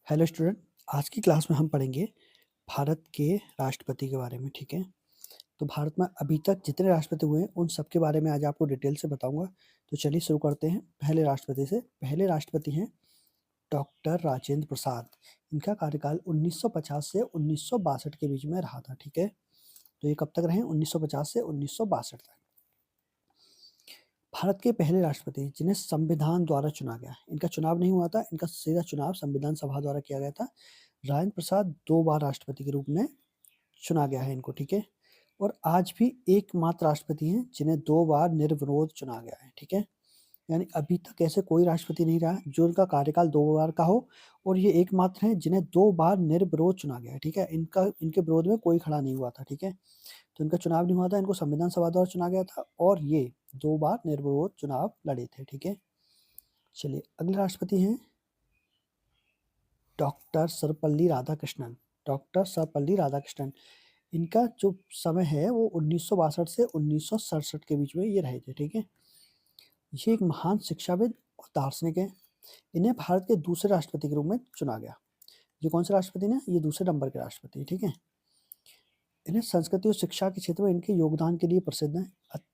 Hello student. आज की class में हम पढ़ेंगे भारत के राष्ट्रपति के बारे में। ठीक है, तो भारत में अभी तक जितने राष्ट्रपति हुए हैं उन सब के बारे में आज आपको डिटेल से बताऊंगा। तो चलिए शुरू करते हैं पहले राष्ट्रपति से। पहले राष्ट्रपति हैं डॉक्टर राजेंद्र प्रसाद। इनका कार्यकाल 1950 से 1962 के बीच में रहा था। ठीक है, तो ये कब तक रहे? 1950 से 1962 तक। भारत के पहले राष्ट्रपति जिन्हें संविधान द्वारा चुना गया, इनका चुनाव नहीं हुआ था, इनका सीधा चुनाव संविधान सभा द्वारा किया गया था। राजेंद्र प्रसाद 2 बार राष्ट्रपति के रूप में चुना गया है इनको। ठीक है, और आज भी एकमात्र राष्ट्रपति हैं जिन्हें 2 बार निर्विरोध चुना गया है। ठीक है, यानी अभी तक ऐसे कोई राष्ट्रपति नहीं रहा जो उनका कार्यकाल 2 बार का हो, और ये एकमात्र हैं जिन्हें 2 बार निर्विरोध चुना गया है। ठीक है, इनके विरोध में कोई खड़ा नहीं हुआ था। ठीक है, तो इनका चुनाव नहीं हुआ था, इनको संविधान सभा द्वारा चुना गया था और ये 2 बार निर्विरोध चुनाव लड़े थे। ठीक है, चलिए अगले राष्ट्रपति हैं डॉक्टर सर्वपल्ली राधाकृष्णन। डॉक्टर सर्वपल्ली राधाकृष्णन, इनका जो समय है वो 1962 से 1967 के बीच में ये रहे थे। ठीक है, ये एक महान शिक्षाविद और दार्शनिक हैं। इन्हें भारत के दूसरे राष्ट्रपति के रूप में चुना गया। ये कौन से राष्ट्रपति ने? ये दूसरे नंबर के राष्ट्रपति। ठीक है, इन्हें संस्कृति और शिक्षा के क्षेत्र में इनके योगदान के लिए प्रसिद्ध हैं।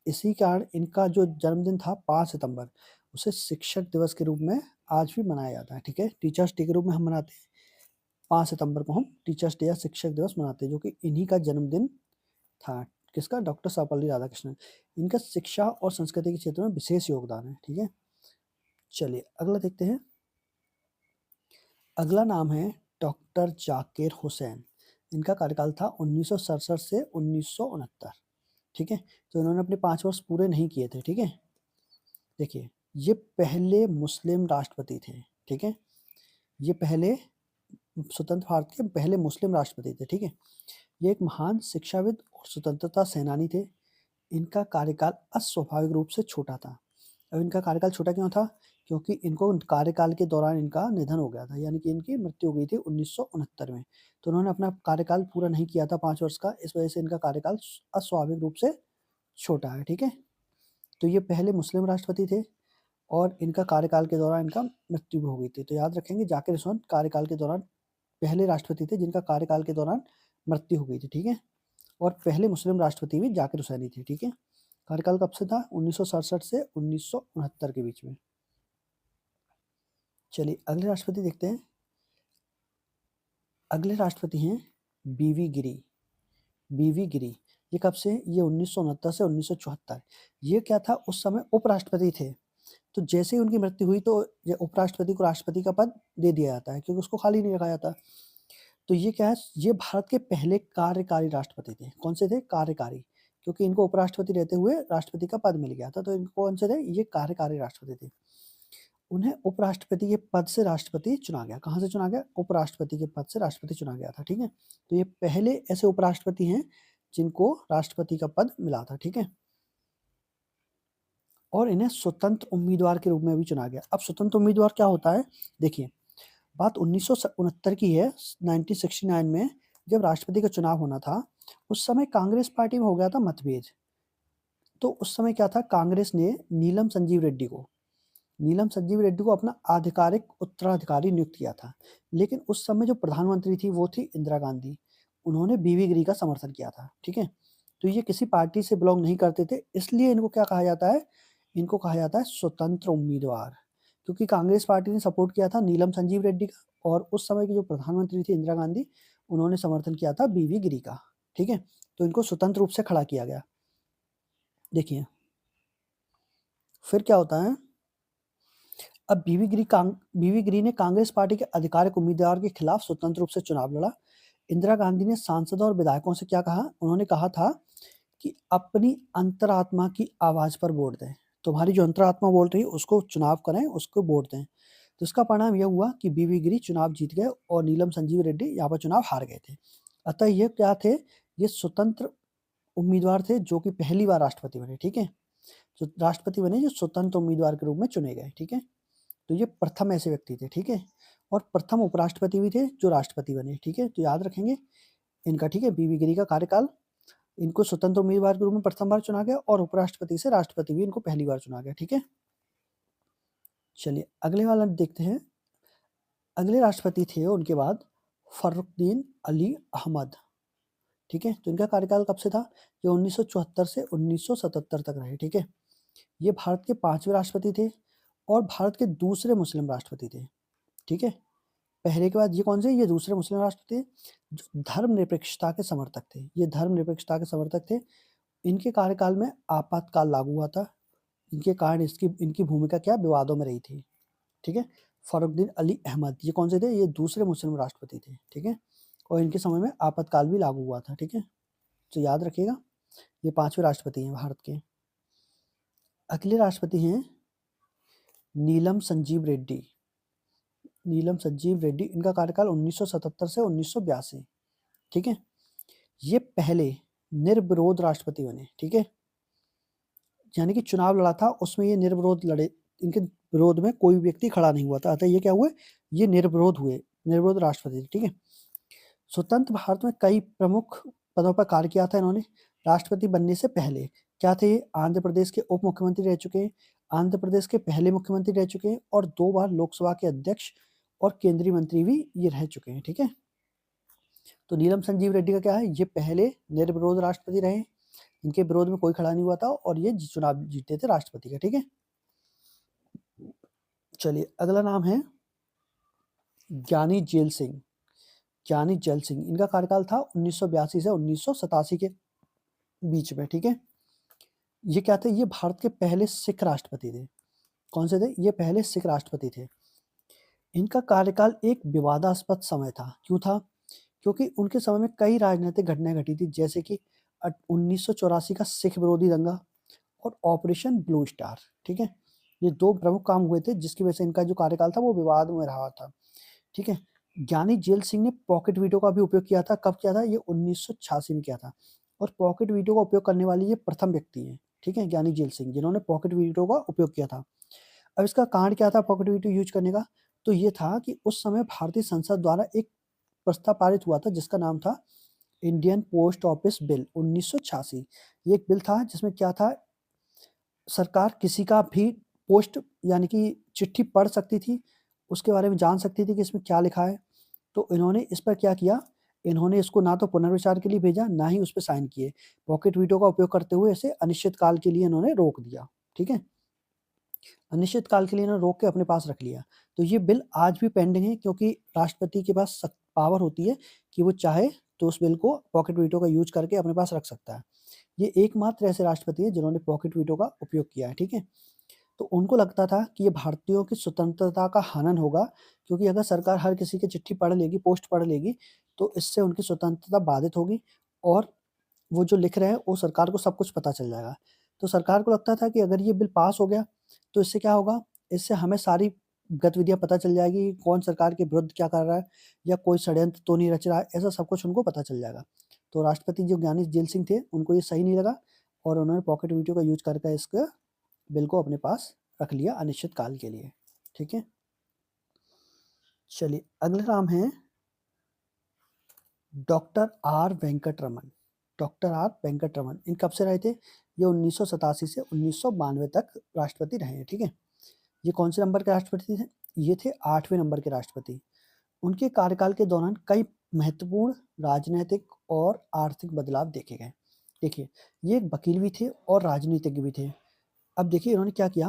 इसी कारण इनका जो जन्मदिन था 5 सितंबर, उसे शिक्षक दिवस के रूप में आज भी मनाया जाता है। ठीक है, टीचर्स डे के रूप में हम मनाते हैं। 5 सितंबर को हम टीचर्स डे या शिक्षक दिवस मनाते हैं, जो कि इन्हीं का जन्मदिन था। किसका? डॉक्टर सर्वपल्ली राधाकृष्णन। इनका शिक्षा और संस्कृति के क्षेत्र में विशेष योगदान है। ठीक है, चलिए अगला देखते हैं। अगला नाम है डॉक्टर जाकिर हुसैन। इनका कार्यकाल था 1967 से 1969। ठीक है, तो इन्होंने अपने 5 वर्ष पूरे नहीं किए थे। ठीक है, देखिए ये पहले मुस्लिम राष्ट्रपति थे। ठीक है, ये पहले स्वतंत्र भारत के पहले मुस्लिम राष्ट्रपति थे। ठीक है, ये एक महान शिक्षाविद और स्वतंत्रता सेनानी थे। इनका कार्यकाल अस्वाभाविक रूप से छोटा था। अब इनका कार्यकाल छोटा क्यों था? क्योंकि इनको कार्यकाल के दौरान इनका निधन हो गया था, यानी कि इनकी मृत्यु हो गई थी 1969 में। तो उन्होंने अपना कार्यकाल पूरा नहीं किया था 5 वर्ष का, इस वजह से इनका कार्यकाल अस्वाभाविक रूप से छोटा है। ठीक है, तो ये पहले मुस्लिम राष्ट्रपति थे और इनका कार्यकाल के दौरान इनका मृत्यु भी हो गई थी। तो याद रखेंगे, जाकिर हुसैन कार्यकाल के दौरान पहले राष्ट्रपति थे जिनका कार्यकाल के दौरान मृत्यु हो गई थी। ठीक है, और पहले मुस्लिम राष्ट्रपति भी जाकिर हुसैन ही थे। ठीक है, कार्यकाल कब से था? 1967 से 1969 के बीच में। चलिए अगले राष्ट्रपति देखते हैं। अगले राष्ट्रपति हैं बीवी गिरी। बीवी गिरी, ये कब से? ये 1969 से 1974। ये क्या था? उस समय उपराष्ट्रपति थे। तो जैसे ही उनकी मृत्यु हुई तो ये उपराष्ट्रपति को राष्ट्रपति का पद दे दिया जाता है, क्योंकि उसको खाली नहीं रखा जाता। तो ये क्या है? ये भारत के पहले कार्यकारी राष्ट्रपति थे। कौन से थे? कार्यकारी, क्योंकि इनको उपराष्ट्रपति रहते हुए राष्ट्रपति का पद मिल गया था। तो इनको कौन से थे? ये कार्यकारी राष्ट्रपति थे। उन्हें उपराष्ट्रपति के पद से राष्ट्रपति चुना गया। कहाँ से चुना गया? उपराष्ट्रपति के पद से राष्ट्रपति चुना गया था। ठीक है, तो ये पहले ऐसे उपराष्ट्रपति हैं जिनको राष्ट्रपति का पद मिला था। ठीक है, और इन्हें स्वतंत्र उम्मीदवार के रूप में भी चुना गया। अब स्वतंत्र उम्मीदवार क्या होता है? देखिए, बात 1969 की है। 1969 में जब राष्ट्रपति का चुनाव होना था, उस समय कांग्रेस पार्टी में हो गया था मतभेद। तो उस समय क्या था? कांग्रेस ने नीलम संजीव रेड्डी को अपना आधिकारिक उत्तराधिकारी नियुक्त किया था। लेकिन उस समय जो प्रधानमंत्री थी वो थी इंदिरा गांधी। उन्होंने बीवी गिरी का समर्थन किया था। ठीक है, तो ये किसी पार्टी से बिलोंग नहीं करते थे, इसलिए इनको क्या कहा जाता है? इनको कहा जाता है स्वतंत्र उम्मीदवार, क्योंकि कांग्रेस पार्टी ने सपोर्ट किया था नीलम संजीव रेड्डी का, और उस समय की जो प्रधानमंत्री थी इंदिरा गांधी, उन्होंने समर्थन किया था बीवी गिरी का। ठीक है, तो इनको स्वतंत्र रूप से खड़ा किया गया। देखिए फिर क्या होता है। अब बीवी गिरी ने कांग्रेस पार्टी के आधिकारिक उम्मीदवार के खिलाफ स्वतंत्र रूप से चुनाव लड़ा। इंदिरा गांधी ने सांसदों और विधायकों से क्या कहा? उन्होंने कहा था कि अपनी अंतरात्मा की आवाज पर वोट दें। तुम्हारी जो अंतरात्मा बोल रही है उसको चुनाव करें, उसको वोट दें। तो इसका परिणाम यह हुआ कि बीवी गिरी चुनाव जीत गए और नीलम संजीव रेड्डी यहाँ पर चुनाव हार गए थे। अतः ये क्या थे? ये स्वतंत्र उम्मीदवार थे जो कि पहली बार राष्ट्रपति बने। ठीक है, जो राष्ट्रपति बने जो स्वतंत्र उम्मीदवार के रूप में चुने गए। ठीक है, तो ये प्रथम ऐसे व्यक्ति थे। ठीक है, और प्रथम उपराष्ट्रपति भी थे जो राष्ट्रपति बने। ठीक है, तो याद रखेंगे इनका। ठीक है, बीवी गिरी का कार्यकाल, इनको स्वतंत्र उम्मीदवार के रूप में प्रथम बार चुना गया और उपराष्ट्रपति से राष्ट्रपति भी इनको पहली बार चुना गया। ठीक है, चलिए अगले वाला देखते हैं। अगले राष्ट्रपति थे उनके बाद फर्रुखदीन अली अहमद, ठीक है। तो इनका कार्यकाल कब से था? ये 1974 से 1977 तक रहे, ठीक है। ये भारत के 5वें राष्ट्रपति थे और भारत के दूसरे मुस्लिम राष्ट्रपति थे, ठीक है। पहले के बाद ये कौन से? ये दूसरे मुस्लिम राष्ट्रपति थे जो धर्मनिरपेक्षता के समर्थक थे। ये धर्मनिरपेक्षता के समर्थक थे। इनके कार्यकाल में आपातकाल लागू हुआ था। इनके कारण इनकी भूमिका क्या विवादों में रही थी, ठीक है। फर्रुखदीन अली अहमद ये कौन से थे? ये दूसरे मुस्लिम राष्ट्रपति थे, ठीक है। और इनके समय में आपातकाल भी लागू हुआ था, ठीक है। तो याद रखिएगा, ये 5वें राष्ट्रपति हैं भारत के। अगले राष्ट्रपति हैं नीलम संजीव रेड्डी। नीलम संजीव रेड्डी, इनका कार्यकाल 1977 से 1982, ठीक है। ये पहले निर्विरोध राष्ट्रपति बने, ठीक है। यानी कि चुनाव लड़ा था उसमें ये निर्विरोध लड़े, इनके विरोध में कोई व्यक्ति खड़ा नहीं हुआ था, अतः ये क्या हुए? ये निर्विरोध हुए, निर्विरोध राष्ट्रपति, ठीक है। स्वतंत्र भारत में कई प्रमुख पदों पर कार्य किया था इन्होंने। राष्ट्रपति बनने से पहले क्या थे? आंध्र प्रदेश के उप मुख्यमंत्री रह चुके हैं, आंध्र प्रदेश के पहले मुख्यमंत्री रह चुके हैं और 2 बार लोकसभा के अध्यक्ष और केंद्रीय मंत्री भी ये रह चुके हैं, ठीक है। तो नीलम संजीव रेड्डी का क्या है? ये पहले निर्विरोध राष्ट्रपति रहे, इनके विरोध में कोई खड़ा नहीं हुआ था और ये चुनाव जीते थे राष्ट्रपति का, ठीक है। चलिए अगला नाम है ज्ञानी जेल सिंह। ज्ञानी जेल सिंह, इनका कार्यकाल था 1982 से 1987 के बीच में, ठीक है। ये क्या थे? ये भारत के पहले सिख राष्ट्रपति थे। कौन से थे? ये पहले सिख राष्ट्रपति थे। इनका कार्यकाल एक विवादास्पद समय था। क्यों था? क्योंकि उनके समय में कई राजनीतिक घटनाएं घटी थी, जैसे कि 1984 का सिख विरोधी दंगा और ऑपरेशन ब्लू स्टार, ठीक है। ये 2 प्रमुख काम हुए थे जिसकी वजह से इनका जो कार्यकाल था वो विवाद में रहा था, ठीक है। ज्ञानी जेल सिंह ने पॉकेट वीटो का भी उपयोग किया था। कब किया था? ये 1986 में किया था। और पॉकेट वीटो का उपयोग करने वाले ये प्रथम व्यक्ति हैं, ठीक है, ज्ञानी जेल सिंह, जिन्होंने पॉकेट वीटो का उपयोग किया था। अब इसका कारण क्या था पॉकेट वीटो यूज करने का? तो ये था कि उस समय भारतीय संसद द्वारा एक प्रस्ताव पारित हुआ था जिसका नाम था इंडियन पोस्ट ऑफिस बिल 1986। ये एक बिल था जिसमें क्या था, सरकार किसी का भी पोस्ट यानी कि चिट्ठी पढ़ सकती थी, उसके बारे में जान सकती थी कि इसमें क्या लिखा है। तो इन्होंने इस पर क्या किया, इन्होंने इसको ना तो पुनर्विचार के लिए भेजा, ना ही उस पे साइन किए। पॉकेट वीटो का उपयोग करते हुए इसे अनिश्चित काल के लिए इन्होंने रोक दिया, ठीक है। अनिश्चित काल के लिए इन्होंने रोक के अपने पास रख लिया। तो ये बिल आज भी पेंडिंग है क्योंकि राष्ट्रपति के पास पावर होती है कि वो चाहे तो उस बिल को पॉकेट वीटो का यूज करके अपने पास रख सकता है। ये एकमात्र ऐसे राष्ट्रपति है जिन्होंने पॉकेट वीटो का उपयोग किया है, ठीक है। तो उनको लगता था कि ये भारतीयों की स्वतंत्रता का हनन होगा, क्योंकि अगर सरकार हर किसी की चिट्ठी पढ़ लेगी, पोस्ट पढ़ लेगी, तो इससे उनकी स्वतंत्रता बाधित होगी और वो जो लिख रहे हैं वो सरकार को सब कुछ पता चल जाएगा। तो सरकार को लगता था कि अगर ये बिल पास हो गया तो इससे क्या होगा, इससे हमें सारी गतिविधियाँ पता चल जाएगी, कौन सरकार के विरुद्ध क्या कर रहा है या कोई षड्यंत्र तो नहीं रच रहा है, ऐसा सब कुछ उनको पता चल जाएगा। तो राष्ट्रपति जो ज्ञानी जेल सिंह थे उनको ये सही नहीं लगा और उन्होंने पॉकेट वीटो का यूज करके इसका बिल को अपने पास रख लिया अनिश्चित काल के लिए, ठीक है। चलिए अगला नाम है doctor R Venkat Raman. Doctor R Venkat Raman, इन कब से रहे थे? ये 1987 से 1992 तक राष्ट्रपति रहे हैं, ठीक है। ये कौन से नंबर के राष्ट्रपति थे? ये थे 8वें नंबर के राष्ट्रपति। उनके कार्यकाल के दौरान कई महत्वपूर्ण राजनीतिक और आर्थिक बदलाव देखे गए। देखिए, ये एक वकील भी थे और राजनीतिज्ञ भी थे। अब देखिए इन्होंने क्या किया,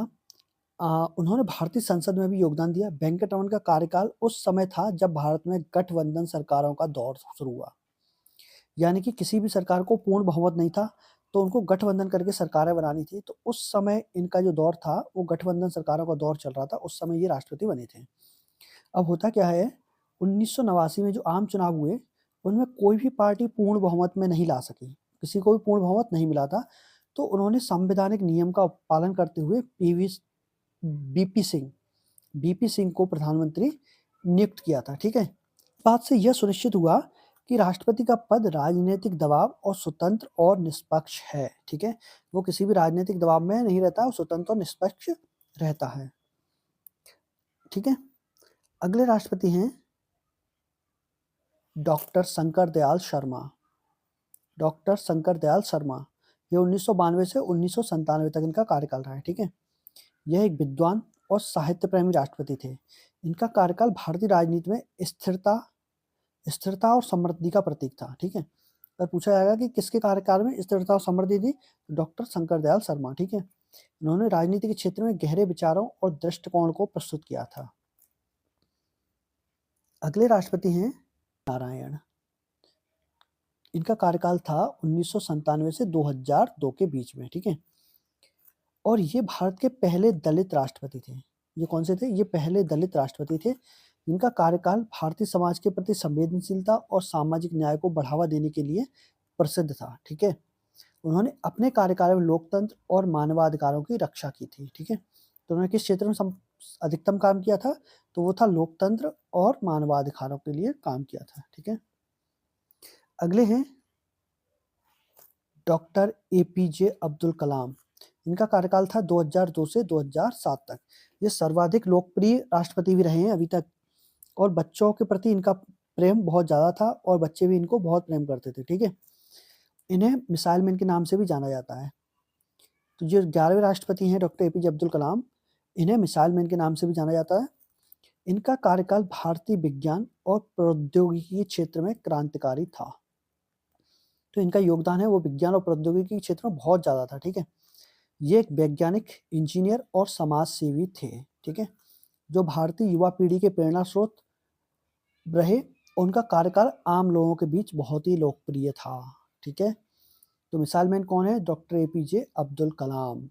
उन्होंने भारतीय संसद में भी योगदान दिया। वेंकट रमन का कार्यकाल उस समय था जब भारत में गठबंधन सरकारों का दौर शुरू हुआ, यानी कि किसी भी सरकार को पूर्ण बहुमत नहीं था, तो उनको गठबंधन करके सरकारें बनानी थी। तो उस समय इनका जो दौर था वो गठबंधन सरकारों का दौर चल रहा था, उस समय ये राष्ट्रपति बने थे। अब होता क्या है, 1989 में जो आम चुनाव हुए उनमें कोई भी पार्टी पूर्ण बहुमत में नहीं ला सकी, किसी को भी पूर्ण बहुमत नहीं मिला था। तो उन्होंने संवैधानिक नियम का पालन करते हुए बीपी सिंह को प्रधानमंत्री नियुक्त किया था, ठीक है। बात से यह सुनिश्चित हुआ कि राष्ट्रपति का पद राजनीतिक दबाव और स्वतंत्र और निष्पक्ष है, ठीक है। वो किसी भी राजनीतिक दबाव में नहीं रहता, वो स्वतंत्र और निष्पक्ष रहता है, ठीक है। अगले राष्ट्रपति हैं डॉक्टर शंकर दयाल शर्मा। डॉक्टर शंकर दयाल शर्मा, ये 1992 से 1997 तक इनका कार्यकाल रहा है, ठीक है। यह एक विद्वान और साहित्य प्रेमी राष्ट्रपति थे। इनका कार्यकाल भारतीय राजनीति में स्थिरता और समृद्धि का प्रतीक था, ठीक है। और पूछा जाएगा कि किसके कार्यकाल में स्थिरता और समृद्धि थी, तो डॉक्टर शंकर दयाल शर्मा, ठीक है। इन्होंने राजनीति के क्षेत्र में गहरे विचारों और दृष्टिकोण को प्रस्तुत किया था। अगले राष्ट्रपति हैं नारायण। इनका कार्यकाल था 1997 से 2002 के बीच में, ठीक है। और ये भारत के पहले दलित राष्ट्रपति थे। ये कौन से थे? ये पहले दलित राष्ट्रपति थे जिनका कार्यकाल भारतीय समाज के प्रति संवेदनशीलता और सामाजिक न्याय को बढ़ावा देने के लिए प्रसिद्ध था, ठीक है। उन्होंने अपने कार्यकाल में लोकतंत्र और मानवाधिकारों की रक्षा की थी, ठीक है। तो उन्होंने किस क्षेत्र में अधिकतम काम किया था? तो वो था लोकतंत्र और मानवाधिकारों के लिए काम किया था, ठीक है। अगले हैं डॉक्टर एपीजे अब्दुल कलाम। इनका कार्यकाल था 2002 से 2007 तक। ये सर्वाधिक लोकप्रिय राष्ट्रपति भी रहे हैं अभी तक, और बच्चों के प्रति इनका प्रेम बहुत ज़्यादा था और बच्चे भी इनको बहुत प्रेम करते थे, ठीक है। इन्हें मिसाइल मैन के नाम से भी जाना जाता है। तो जो 11वें राष्ट्रपति हैं डॉक्टर एपीजे अब्दुल कलाम, इन्हें मिसाइल मैन के नाम से भी जाना जाता है। इनका कार्यकाल भारतीय विज्ञान और प्रौद्योगिकी के क्षेत्र में क्रांतिकारी था। तो इनका योगदान है वो विज्ञान और प्रौद्योगिकी के क्षेत्र में बहुत ज़्यादा था, ठीक है। ये एक वैज्ञानिक, इंजीनियर और समाज सेवी थे, ठीक है, जो भारतीय युवा पीढ़ी के प्रेरणा स्रोत रहे। उनका कार्यकाल आम लोगों के बीच बहुत ही लोकप्रिय था, ठीक है। तो मिसाइल मैन कौन है? डॉक्टर एपीजे अब्दुल कलाम,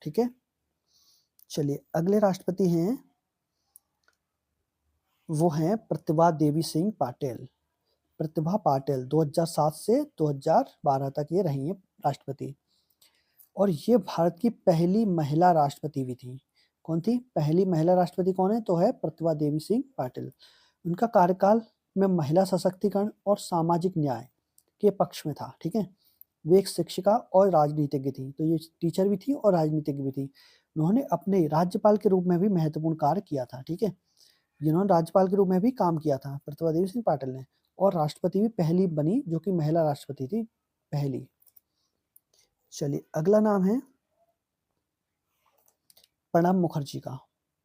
ठीक है। चलिए अगले राष्ट्रपति हैं, वो हैं प्रतिभा देवी सिंह पाटिल। प्रतिभा पाटिल 2007 से 2012 तक ये रही हैं राष्ट्रपति, और ये भारत की पहली महिला राष्ट्रपति भी थी। कौन थी पहली महिला राष्ट्रपति? कौन है? तो है प्रतिभा देवी सिंह पाटिल। उनका कार्यकाल में महिला सशक्तिकरण और सामाजिक न्याय के पक्ष में था, ठीक है। वे एक शिक्षिका और राजनीतिज्ञ थी, तो ये टीचर भी थी और राजनीतिज्ञ भी थी। उन्होंने अपने राज्यपाल के रूप में भी महत्वपूर्ण कार्य किया था, ठीक है। जिन्होंने राज्यपाल के रूप में भी काम किया था प्रतिभा देवी सिंह पाटिल ने, और राष्ट्रपति भी पहली बनी जो कि महिला राष्ट्रपति थी, पहली। चलिए अगला नाम है प्रणब मुखर्जी का।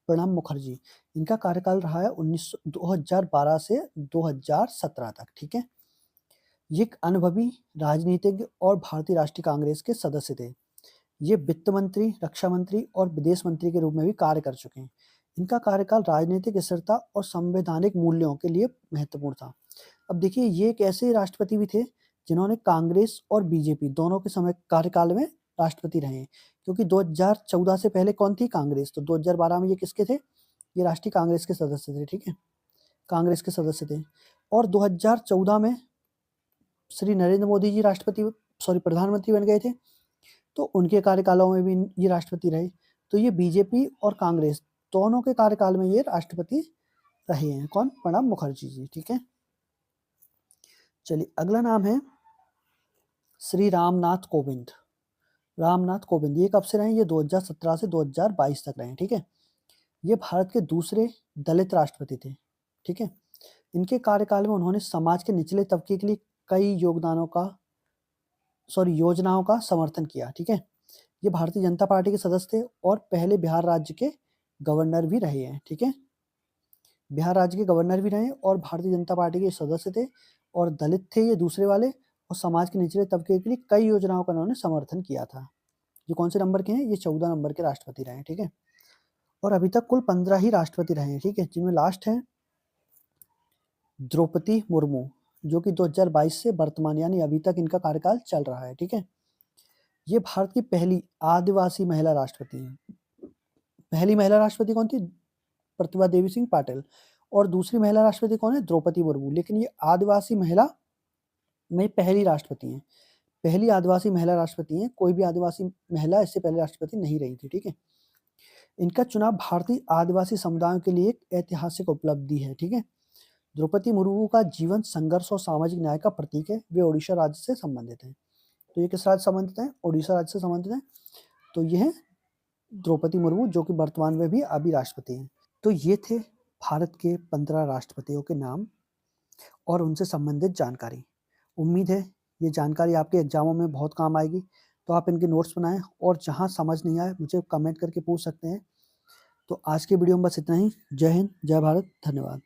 प्रणब मुखर्जी, इनका कार्यकाल रहा है 2012 से 2017 तक, ठीक है। ये एक अनुभवी राजनीतिज्ञ और भारतीय राष्ट्रीय कांग्रेस के सदस्य थे। ये वित्त मंत्री, रक्षा मंत्री और विदेश मंत्री के रूप में भी कार्य कर चुके हैं। इनका कार्यकाल राजनीतिक स्थिरता और संवैधानिक मूल्यों के लिए महत्वपूर्ण था। अब देखिए, ये एक ऐसे राष्ट्रपति भी थे जिन्होंने कांग्रेस और बीजेपी दोनों के समय कार्यकाल में राष्ट्रपति रहे हैं, क्योंकि 2014 से पहले कौन थी? कांग्रेस। तो 2012 में ये किसके थे? ये राष्ट्रीय कांग्रेस के सदस्य थे, ठीक है, कांग्रेस के सदस्य थे। और 2014 में श्री नरेंद्र मोदी जी प्रधानमंत्री बन गए थे, तो उनके कार्यकालों में भी ये राष्ट्रपति रहे। तो ये बीजेपी और कांग्रेस दोनों के कार्यकाल में ये राष्ट्रपति रहे हैं। कौन? प्रणब मुखर्जी जी, ठीक है। चलिए अगला नाम है श्री रामनाथ कोविंद। रामनाथ कोविंद ये कब से रहे? ये 2017 से 2022 तक रहे, ठीक है। ये भारत के दूसरे दलित राष्ट्रपति थे, ठीक है। इनके कार्यकाल में उन्होंने समाज के निचले तबके के लिए कई योजनाओं का समर्थन किया, ठीक है। ये भारतीय जनता पार्टी के सदस्य थे और पहले बिहार राज्य के गवर्नर भी रहे हैं, ठीक है। बिहार राज्य के गवर्नर भी रहे और भारतीय जनता पार्टी के सदस्य थे, और दलित थे ये दूसरे वाले, और समाज के निचले तबके के लिए कई योजनाओं का उन्होंने समर्थन किया था। ये कौन से नंबर के हैं? ये 14 नंबर के राष्ट्रपति रहे हैं, ठीक है। और अभी तक कुल 15 ही राष्ट्रपति रहे हैं, ठीक है, जिनमें लास्ट है द्रौपदी मुर्मू, जो कि 2022 से वर्तमान यानी अभी तक इनका कार्यकाल चल रहा है, ठीक है। ये भारत की पहली आदिवासी महिला राष्ट्रपति हैं। पहली महिला राष्ट्रपति कौन थी? प्रतिभा देवी सिंह पाटिल। और दूसरी महिला राष्ट्रपति कौन है? द्रौपदी मुर्मू। लेकिन ये आदिवासी महिला में पहली राष्ट्रपति हैं, पहली आदिवासी महिला राष्ट्रपति हैं। कोई भी आदिवासी महिला इससे पहले राष्ट्रपति नहीं रही थी, ठीक है। इनका चुनाव भारतीय आदिवासी समुदायों के लिए एक ऐतिहासिक उपलब्धि है, ठीक है। द्रौपदी मुर्मू का जीवन संघर्ष और सामाजिक न्याय का प्रतीक है। वे ओडिशा राज्य से संबंधित हैं। तो ये किस राज्य से संबंधित हैं? ओडिशा राज्य से संबंधित हैं। तो ये है द्रौपदी मुर्मू, जो कि वर्तमान में भी अभी राष्ट्रपति हैं। तो ये थे भारत के 15 राष्ट्रपतियों के नाम और उनसे संबंधित जानकारी। उम्मीद है ये जानकारी आपके एग्जामों में बहुत काम आएगी। तो आप इनके नोट्स बनाएं, और जहां समझ नहीं आए मुझे कमेंट करके पूछ सकते हैं। तो आज के वीडियो में बस इतना ही। जय हिंद, जय भारत, धन्यवाद।